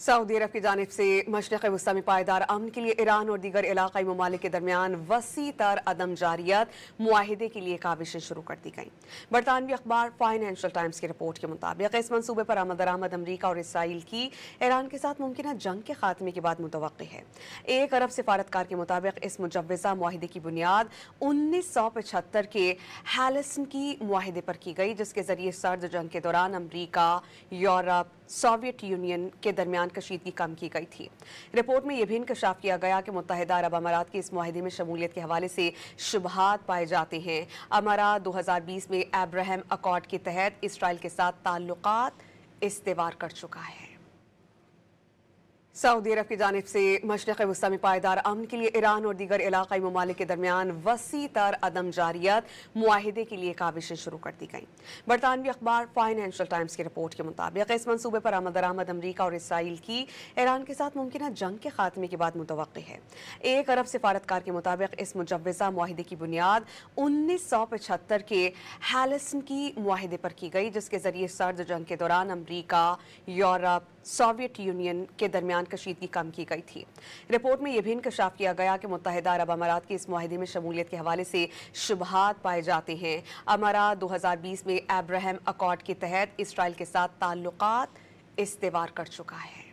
Saudi अरब की जानिब से मशरिक़ वस्ती में पायदार अमन के लिए ईरान और दीगर इलाक़ाई ममालिक के दरमियान वसी तर अदम जारियत मुआहिदे के लिए काविशें शुरू कर दी गईं। बरतानवी अखबार फाइनेंशियल टाइम्स की रिपोर्ट के मुताबिक इस मनसूबे पर आमद दरामद अमरीका और इसराइल की ईरान के साथ मुमकिन जंग के खात्मे के बाद मुतवक्की है। एक अरब सिफारतकार के मुताबिक इस मुजव्वज़ा मुआहिदे की बुनियाद 1975 के हेलसिंकी मुआहिदे पर की गई, जिसके जरिए सर्द जंग के दौरान अमरीका, यूरोप, सोवियत यूनियन के दरमियान कशीदगी कम की गई थी। रिपोर्ट में यह भी इंकशाफ किया गया कि मुत्तहिदा अरब अमारात की इस मुआहिदे में शमूलियत के हवाले से शुबहात पाए जाते हैं। अमारात 2020 में अब्राहम अकॉर्ड के तहत इसराइल के साथ ताल्लुकात इस्तेवार कर चुका है। सऊदी अरब की जानिब से मशरिक़ वस्ती में पायदार अमन के लिए ईरान और दीगर इलाक़ाई ममालिक के दरमियान वसी तर अदम जारियत मुआहिदे के लिए काविशें शुरू कर दी गईं। बरतानवी अखबार फाइनेंशियल टाइम्स की रिपोर्ट के मुताबिक इस मनसूबे पर आमद दरामद अमरीका और इसराइल की ईरान के साथ मुमकिन जंग के खात्मे के बाद मुतवक्की है। एक अरब सिफारतकार के मुताबिक इस मुजव्वज़ा मुआहिदे की बुनियाद 1975 के हेलसिंकी मुआहिदे पर की गई, जिसके जरिए सर्द जंग के दौरान अमरीका, यूरोप, सोवियत यूनियन के दरमियान कशीदगी कम की गई थी। रिपोर्ट में यह भी इंकशाफ किया गया कि मुत्तहिदा अरब अमारात की इस मुआहिदे में शमूलियत के हवाले से शुबहात पाए जाते हैं। अमारात 2020 में अब्राहम अकॉर्ड के तहत इसराइल के साथ ताल्लुकात इस्तेवार कर चुका है।